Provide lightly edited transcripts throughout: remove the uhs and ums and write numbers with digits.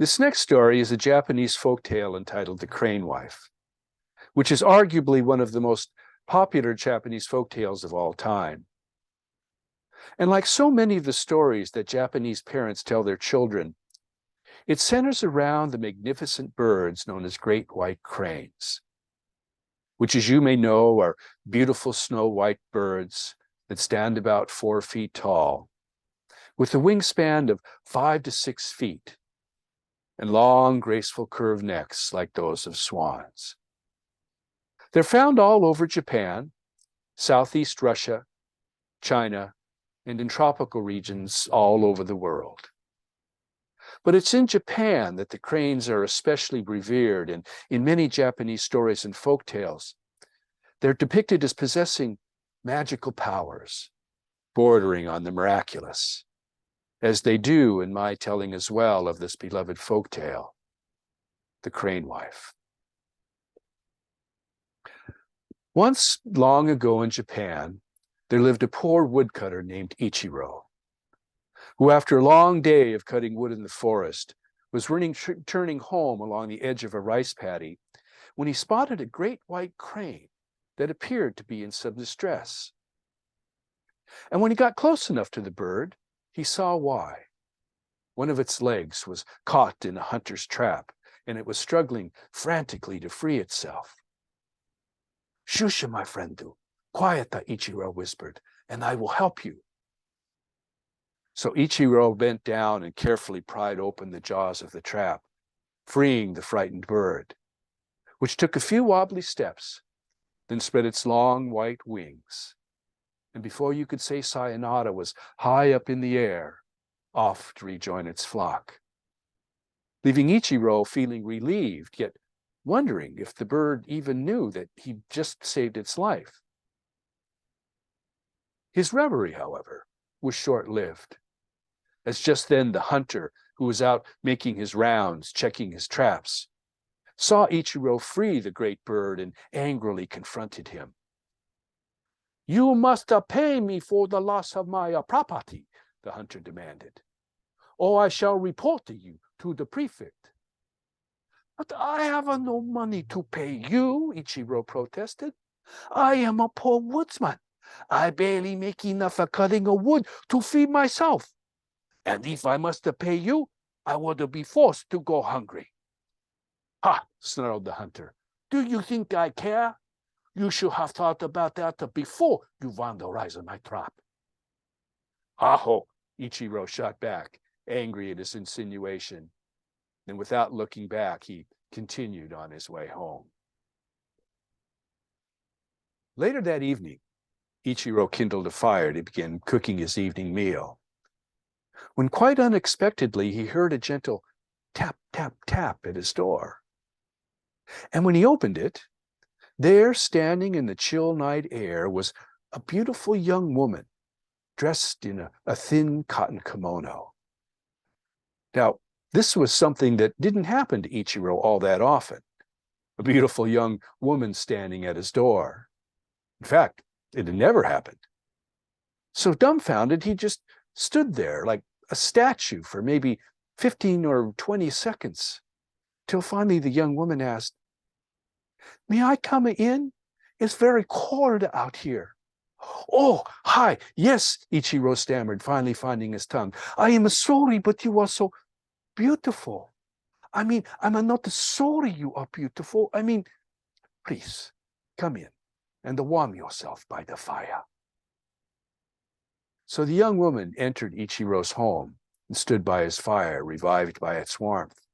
This next story is a Japanese folk tale entitled The Crane Wife, which is arguably one of the most popular Japanese folk tales of all time. And like so many of the stories that Japanese parents tell their children, it centers around the magnificent birds known as great white cranes, which, as you may know, are beautiful snow white birds that stand about 4 feet tall, with a wingspan of 5 to 6 feet, and long, graceful curved necks like those of swans. They're found all over Japan, Southeast Russia, China, and in tropical regions all over the world. But it's in Japan that the cranes are especially revered, and in many Japanese stories and folk tales, they're depicted as possessing magical powers, bordering on the miraculous, as they do in my telling as well of this beloved folk tale, The Crane Wife. Once, long ago in Japan, there lived a poor woodcutter named Ichiro, who after a long day of cutting wood in the forest was returning home along the edge of a rice paddy when he spotted a great white crane that appeared to be in some distress. And when he got close enough to the bird, he saw why. One of its legs was caught in a hunter's trap, and it was struggling frantically to free itself. "Shusha, my friend, do. Quiet," Ichiro whispered, "and I will help you." So Ichiro bent down and carefully pried open the jaws of the trap, freeing the frightened bird, which took a few wobbly steps, then spread its long white wings, and before you could say sayonara was high up in the air, off to rejoin its flock, leaving Ichiro feeling relieved, yet wondering if the bird even knew that he'd just saved its life. His reverie, however, was short-lived, as just then the hunter, who was out making his rounds, checking his traps, saw Ichiro free the great bird and angrily confronted him. "You must pay me for the loss of my property," the hunter demanded, "or I shall report you to the prefect." "But I have no money to pay you," Ichiro protested. "I am a poor woodsman. I barely make enough cutting wood to feed myself. And if I must pay you, I would be forced to go hungry." "Ha!" snarled the hunter. "Do you think I care? You should have thought about that before you vandalized my trap." "Aho!" Ichiro shot back, angry at his insinuation. And without looking back, he continued on his way home. Later that evening, Ichiro kindled a fire to begin cooking his evening meal, when quite unexpectedly he heard a gentle tap, tap, tap at his door. And when he opened it, there, standing in the chill night air, was a beautiful young woman dressed in a thin cotton kimono. Now, this was something that didn't happen to Ichiro all that often, a beautiful young woman standing at his door. In fact, it had never happened. So dumbfounded, he just stood there like a statue for maybe 15 or 20 seconds, till finally the young woman asked, "May I come in? It's very cold out here." "Oh, hi, yes," Ichiro stammered, finally finding his tongue. "I am sorry, but you are so beautiful. I mean, I'm not sorry you are beautiful. I mean, please, come in and warm yourself by the fire." So the young woman entered Ichiro's home and stood by his fire, revived by its warmth.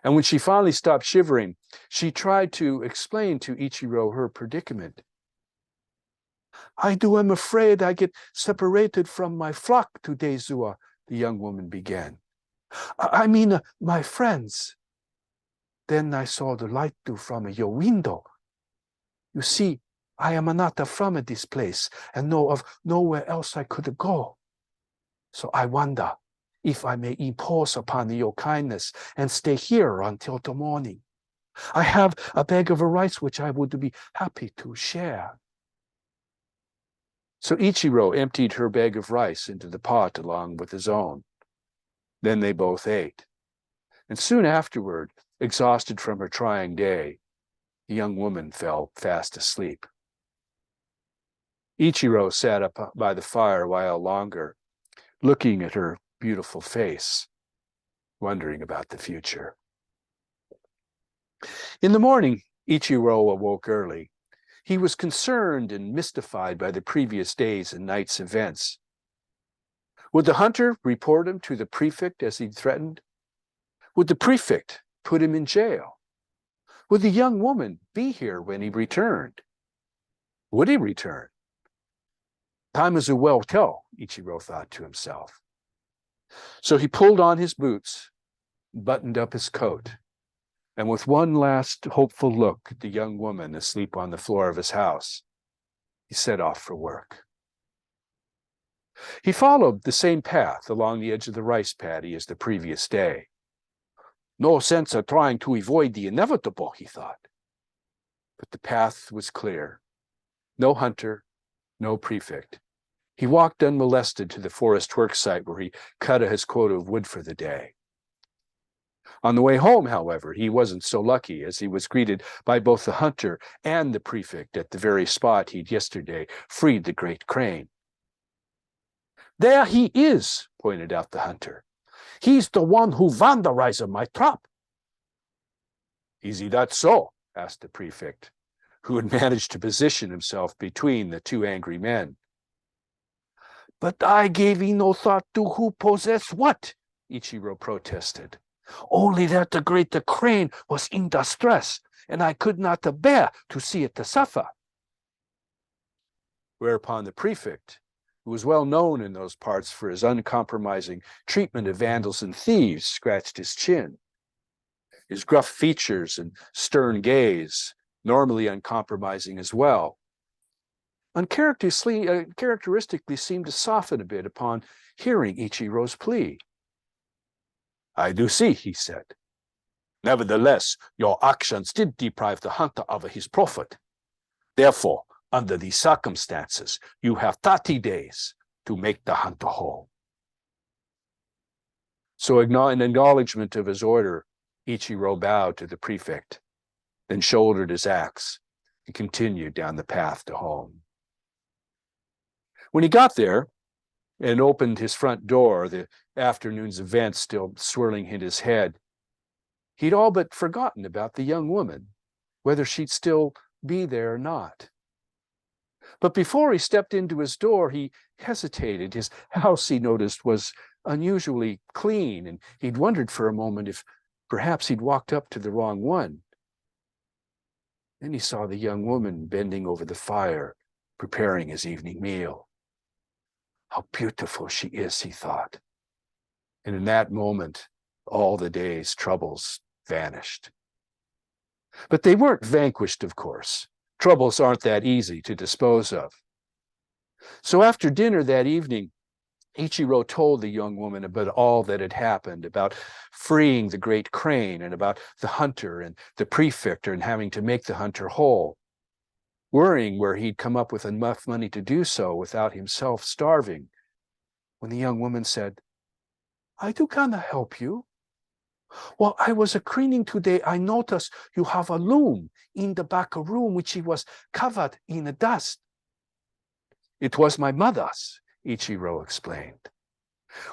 And when she finally stopped shivering, she tried to explain to Ichiro her predicament. "I am afraid I get separated from my flock today, Zua," the young woman began. I mean, my friends. Then I saw the light from your window. You see, I am not from this place and know of nowhere else I could go. So I wonder if I may impose upon your kindness and stay here until the morning. I have a bag of rice which I would be happy to share." So Ichiro emptied her bag of rice into the pot along with his own. Then they both ate. And soon afterward, exhausted from her trying day, the young woman fell fast asleep. Ichiro sat up by the fire a while longer, looking at her beautiful face, wondering about the future. In the morning, Ichiro awoke early. He was concerned and mystified by the previous day's and night's events. Would the hunter report him to the prefect as he'd threatened? Would the prefect put him in jail? Would the young woman be here when he returned? Would he return? Time is a well tell, Ichiro thought to himself. So he pulled on his boots, buttoned up his coat, and with one last hopeful look at the young woman asleep on the floor of his house, he set off for work. He followed the same path along the edge of the rice paddy as the previous day. No sense of trying to avoid the inevitable, he thought. But the path was clear. No hunter, no prefect. He walked unmolested to the forest work site where he cut his quota of wood for the day. On the way home, however, he wasn't so lucky, as he was greeted by both the hunter and the prefect at the very spot he'd yesterday freed the great crane. There he is, pointed out the hunter. He's the one who vandalized my trap. Is he that so? Asked the prefect, who had managed to position himself between the two angry men. But I gave ye no thought to who possessed what, Ichiro protested. Only that the great crane was in distress, and I could not bear to see it suffer. Whereupon the prefect, who was well known in those parts for his uncompromising treatment of vandals and thieves, scratched his chin. His gruff features and stern gaze, normally uncompromising as well, uncharacteristically seemed to soften a bit upon hearing Ichiro's plea. I do see, he said. Nevertheless, your actions did deprive the hunter of his profit. Therefore, under these circumstances, you have 30 days to make the hunter whole. So in acknowledgement of his order, Ichiro bowed to the prefect, then shouldered his axe and continued down the path to home. When he got there and opened his front door, the afternoon's events still swirling in his head, he'd all but forgotten about the young woman, whether she'd still be there or not. But before he stepped into his door, he hesitated. His house, he noticed, was unusually clean, and he'd wondered for a moment if perhaps he'd walked up to the wrong one. Then he saw the young woman bending over the fire, preparing his evening meal. How beautiful she is, he thought. And in that moment, all the day's troubles vanished. But they weren't vanquished, of course. Troubles aren't that easy to dispose of. So after dinner that evening, Ichiro told the young woman about all that had happened, about freeing the great crane and about the hunter and the prefect and having to make the hunter whole, worrying where he'd come up with enough money to do so without himself starving, when the young woman said, I do kind of help you. While I was cleaning today, I noticed you have a loom in the back room which was covered in dust. It was my mother's, Ichiro explained.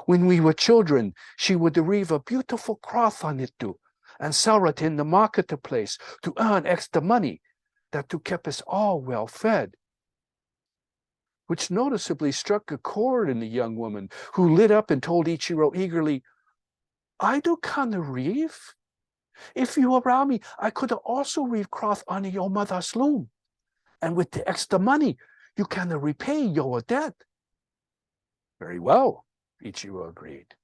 When we were children, she would weave a beautiful cloth on it too, and sell it in the marketplace to earn extra money that to keep us all well fed. Which noticeably struck a chord in the young woman, who lit up and told Ichiro eagerly, I do kind of weave. If you allow me, I could also weave cloth on your mother's loom. And with the extra money, you can repay your debt. Very well, Ichiro agreed.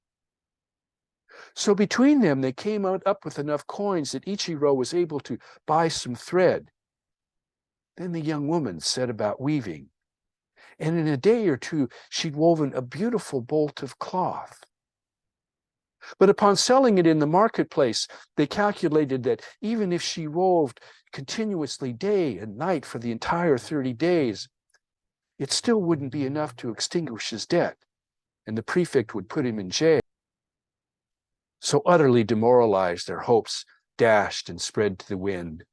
So between them, they came up with enough coins that Ichiro was able to buy some thread. Then the young woman set about weaving. And in a day or two, she'd woven a beautiful bolt of cloth. But upon selling it in the marketplace, they calculated that even if she wove continuously day and night for the entire 30 days, it still wouldn't be enough to extinguish his debt, and the prefect would put him in jail. So utterly demoralized, their hopes dashed and spread to the wind.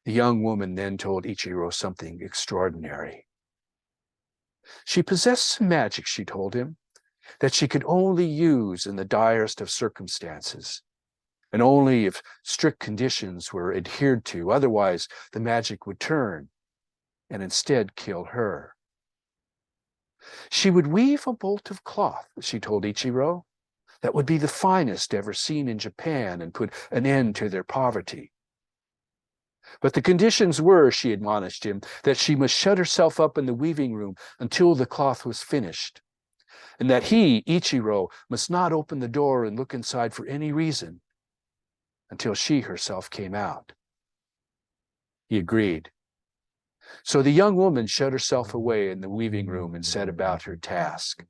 The young woman then told Ichiro something extraordinary. She possessed some magic, she told him, that she could only use in the direst of circumstances, and only if strict conditions were adhered to. Otherwise, the magic would turn and instead kill her. She would weave a bolt of cloth, she told Ichiro, that would be the finest ever seen in Japan and put an end to their poverty. But the conditions were, she admonished him, that she must shut herself up in the weaving room until the cloth was finished, and that he, Ichiro, must not open the door and look inside for any reason until she herself came out. He agreed. So the young woman shut herself away in the weaving room and set about her task.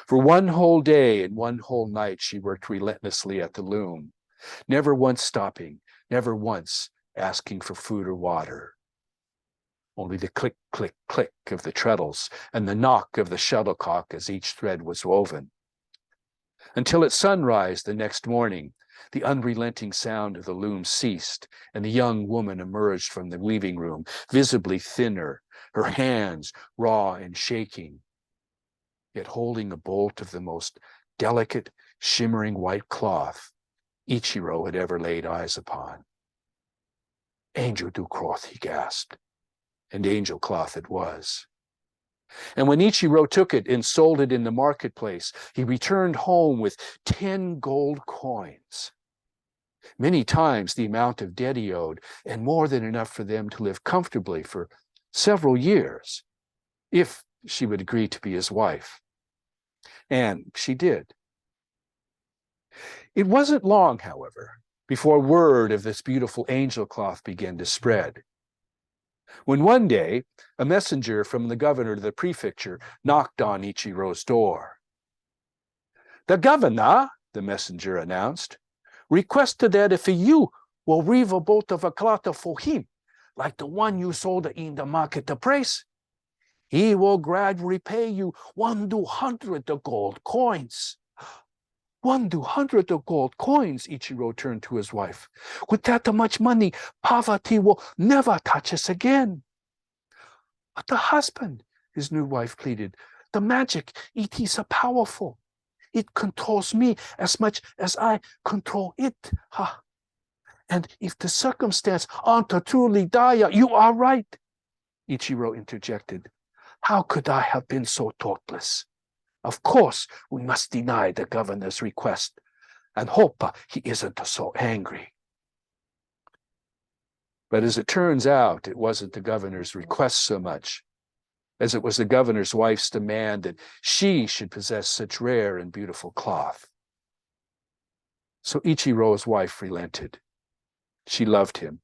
For one whole day and one whole night she worked relentlessly at the loom, never once stopping, never once asking for food or water. Only the click, click, click of the treadles and the knock of the shuttlecock as each thread was woven. Until at sunrise the next morning, the unrelenting sound of the loom ceased, and the young woman emerged from the weaving room, visibly thinner, her hands raw and shaking, yet holding a bolt of the most delicate, shimmering white cloth Ichiro had ever laid eyes upon. Angel do cloth, he gasped, and angel cloth it was. And when Ichiro took it and sold it in the marketplace, he returned home with 10 gold coins, many times the amount of debt he owed, and more than enough for them to live comfortably for several years, if she would agree to be his wife. And she did. It wasn't long, however, before word of this beautiful angel cloth began to spread. When one day, a messenger from the governor of the prefecture knocked on Ichiro's door. "The governor," the messenger announced, "requested that if you will weave a bolt of a cloth for him, like the one you sold in the marketplace, he will gradually pay you 100 gold coins." 100 gold coins, Ichiro turned to his wife. "With that much money, poverty will never touch us again." "But the husband," his new wife pleaded, "the magic, it is powerful. It controls me as much as I control it. And if the circumstances aren't truly dire," "You are right," Ichiro interjected. "How could I have been so thoughtless? Of course, we must deny the governor's request and hope he isn't so angry." But as it turns out, it wasn't the governor's request so much as it was the governor's wife's demand that she should possess such rare and beautiful cloth. So Ichiro's wife relented. She loved him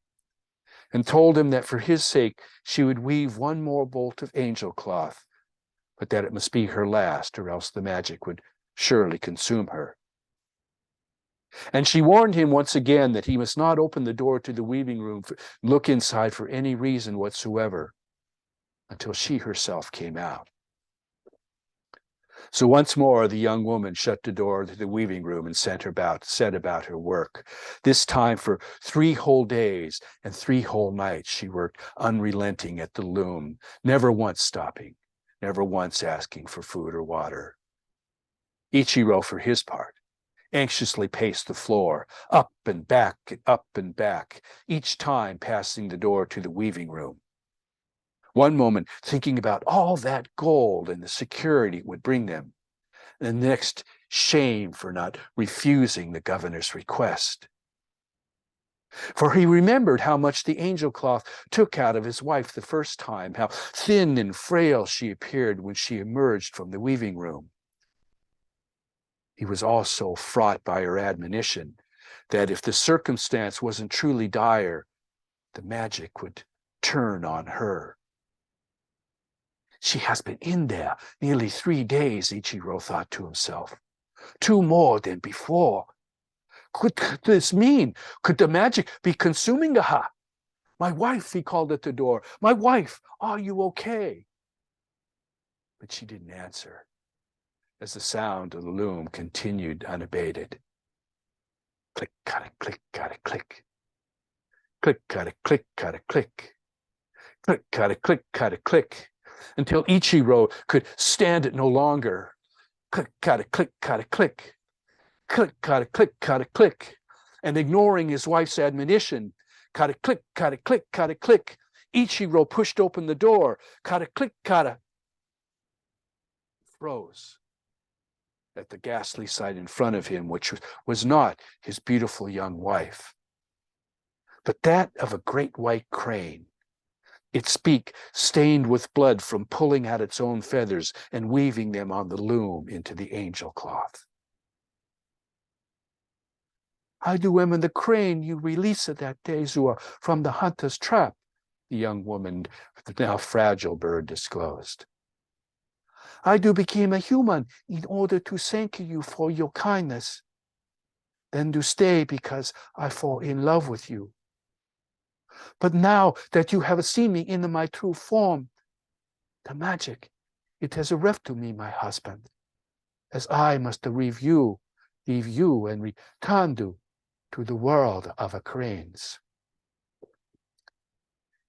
and told him that for his sake she would weave one more bolt of angel cloth, but that it must be her last, or else the magic would surely consume her. And she warned him once again that he must not open the door to the weaving room, look inside for any reason whatsoever, until she herself came out. So once more the young woman shut the door to the weaving room and set about her work. This time for 3 whole days and 3 whole nights she worked unrelenting at the loom, never once stopping, never once asking for food or water. Ichiro, for his part, anxiously paced the floor, up and back, each time passing the door to the weaving room. One moment thinking about all that gold and the security it would bring them, and the next shame for not refusing the governor's request. For he remembered how much the angel cloth took out of his wife the first time, how thin and frail she appeared when she emerged from the weaving room. He was also fraught by her admonition that if the circumstance wasn't truly dire, the magic would turn on her. She has been in there nearly 3 days, Ichiro thought to himself. 2 more than before. Could this mean? Could the magic be consuming her? "My wife," he called at the door. "My wife, are you okay?" But she didn't answer, as the sound of the loom continued unabated. click, cut it, click, cut it, click. Click, cut it, click, cut it, click. Click, cut it, click, cut it, click. Until Ichiro could stand it no longer. Click, cut it, click, cut it, click. Click, cut it, click, cut it, click. And ignoring his wife's admonition, cut it, click, cut it, click, cut it, click. Ichiro pushed open the door. Cut it, click, cut it. Froze at the ghastly sight in front of him, which was not his beautiful young wife, but that of a great white crane, its beak stained with blood from pulling out its own feathers and weaving them on the loom into the angel cloth. "I do am the crane you released that day, Zua, from the hunter's trap," the young woman, the now fragile bird, disclosed. "I do became a human in order to thank you for your kindness. Then do stay because I fall in love with you. But now that you have seen me in my true form, the magic, it has left to me, my husband, as I must leave you and return to the world of cranes."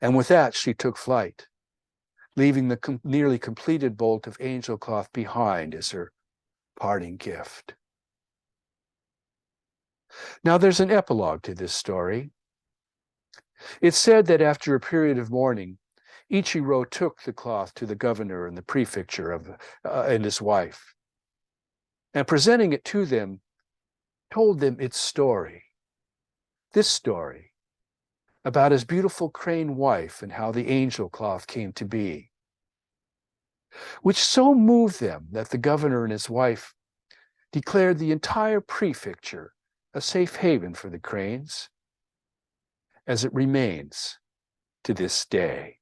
And with that, she took flight, leaving the nearly completed bolt of angel cloth behind as her parting gift. Now, there's an epilogue to this story. It's said that after a period of mourning, Ichiro took the cloth to the governor and the prefecture and his wife, and presenting it to them, told them its story. This story about his beautiful crane wife and how the angel cloth came to be, which so moved them that the governor and his wife declared the entire prefecture a safe haven for the cranes, as it remains to this day.